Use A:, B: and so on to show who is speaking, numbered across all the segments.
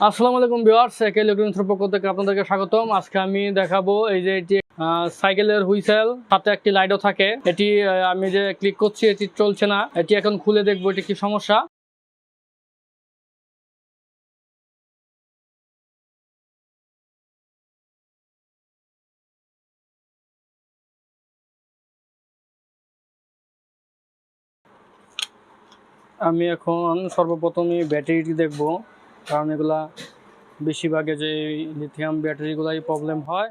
A: আসসালামু আলাইকুম ভিউয়ার্স, একে ইলেকট্রনিক্সের পক্ষ থেকে আপনাদেরকে স্বাগতম। আজকে আমি দেখাবো এই যে এটি সাইকেলের হুইসেল, সাথে একটি লাইটও থাকে। এটি আমি যে ক্লিক করছি এটি চলছে না, এটি এখন খুলে দেখবো এটি কি সমস্যা। আমি এখন সর্বপ্রথমই ব্যাটারিটি দেখব, কারণ এগুলা বেশিরভাগে যে লিথিয়াম ব্যাটারিগুলাই প্রবলেম হয়।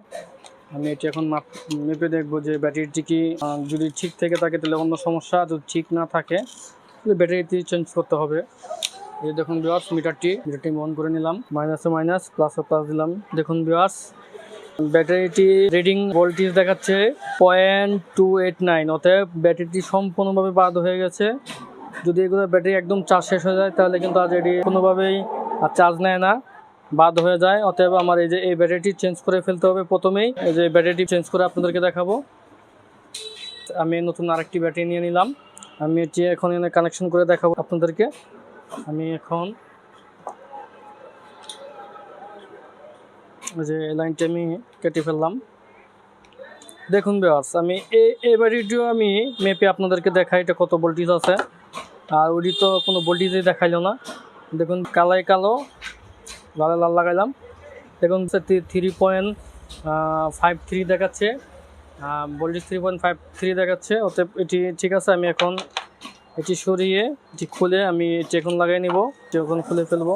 A: আমি এটি এখন মেপে দেখবো যে ব্যাটারিটি কি যদি ঠিক থেকে থাকে তাহলে অন্য সমস্যা, যদি ঠিক না থাকে তাহলে ব্যাটারিটি চেঞ্জ করতে হবে। এই দেখুন ভিউয়ার্স, মিটারটি অন করে নিলাম, মাইনাসে মাইনাস, প্লাসে প্লাস দিলাম। দেখুন ভিউয়ার্স, ব্যাটারিটি রিডিং ভোল্টেজ দেখাচ্ছে 0.289, অতএব ব্যাটারিটি সম্পূর্ণভাবে বাদ হয়ে গেছে। যদি এগুলো ব্যাটারি একদম চার্জ শেষ হয়ে যায় তাহলে কিন্তু আজ এটি কোনোভাবেই আর চার্জ নেয় না, বাদ হয়ে যায়। অতএব আমার এই ব্যাটারিটি চেঞ্জ করে ফেলতে হবে প্রথমেই। এই যে ব্যাটারিটি চেঞ্জ করে আপনাদেরকে দেখাবো। আমি নতুন আরেকটি ব্যাটারি নিয়ে নিলাম, আমি এটি এখন এনে কানেকশন করে দেখাবো আপনাদেরকে। আমি এখন যে লাইনটি আমি কেটে ফেললাম। দেখুন ভিউয়ার্স, আমি এই ব্যাটারিটিও আমি মেপে আপনাদেরকে দেখাই এটা কত ভোল্টেজ আছে। আর ওটি তো কোনো ভোল্টেজই দেখাইল না। দেখুন কালাই কালো, লালে লাল লাগাইলাম। দেখুন 3.53 দেখাচ্ছে, ভোল্টেজ 3.53 দেখাচ্ছে। অতএব এটি ঠিক আছে। আমি এখন এটি সরিয়ে এটি খুলে আমি এটি এখন লাগাই নিব, এটি এখন খুলে ফেলবো।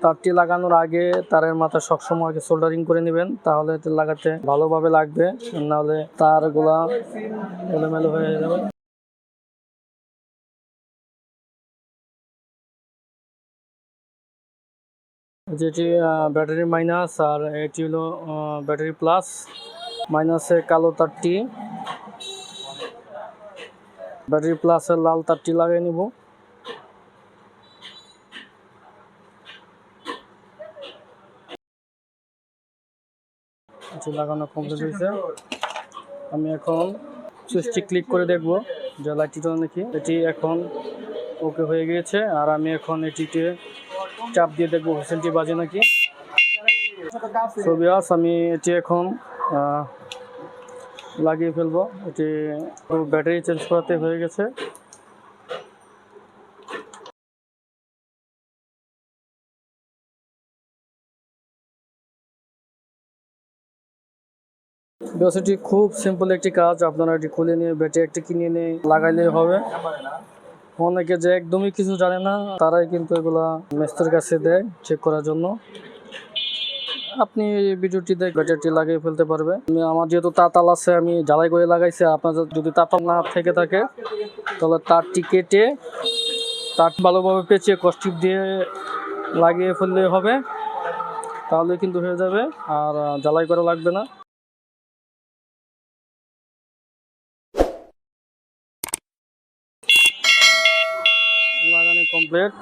A: তারটি লাগানোর আগে তারের মাথা সবসময় আগে সোল্ডারিং করে নেবেন, তাহলে এতে লাগাতে ভালোভাবে লাগবে, নাহলে তারগুলা এলোমেলো হয়ে যাবে। যেটি ব্যাটারি মাইনাস আর এটি হলো ব্যাটারি প্লাস। মাইনাসে কালো তারটি, ব্যাটারি প্লাসের লাল তারটি লাগিয়ে নিব। এটি লাগানো কমপ্লিট হয়েছে। আমি এখন সুইচটি ক্লিক করে দেখব যে লাইটটি চলে নাকি। এটি এখন ওকে হয়ে গিয়েছে। আর আমি এখন এটিকে চাপ দিয়ে দেখবো হুইসেলটি বাজে নাকি। সো ভিউয়ার্স, আমি এটি এখন লাগিয়ে ফেলবো। এটি ব্যাটারি চেঞ্জ করাতে হয়ে গেছে। এটি খুব সিম্পল একটি কাজ, আপনারা এটি খুলে নিয়ে ব্যাটারি একটা কিনে নিয়ে লাগাইলেই হবে। অনেকে যে একদমই কিছু জানে না তারাই কিন্তু এগুলা মিস্ত্রির কাছে দেয় চেক করার জন্য। আপনি এই ভিডিওটি দেখে ব্যাটারিটি লাগিয়ে ফেলতে পারবে। আমার যেহেতু তাতাল আছে আমি জ্বালাই করে লাগাইছি। আপনার যদি তাতাল না থেকে থাকে তাহলে তারটি কেটে তার ভালোভাবে পেঁচিয়ে কষ্টিপ দিয়ে লাগিয়ে ফেললে হবে, তাহলে কিন্তু হয়ে যাবে, আর জ্বালাই করা লাগবে না। লাগানো কমপ্লিট।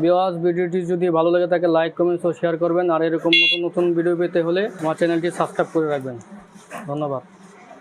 A: ভিউয়ার্স, ভিডিওটি যদি ভালো লাগে থাকে লাইক, কমেন্ট ও শেয়ার করবেন। আর এরকম নতুন নতুন ভিডিও পেতে হলে আমার চ্যানেলটি সাবস্ক্রাইব করে রাখবেন। ধন্যবাদ।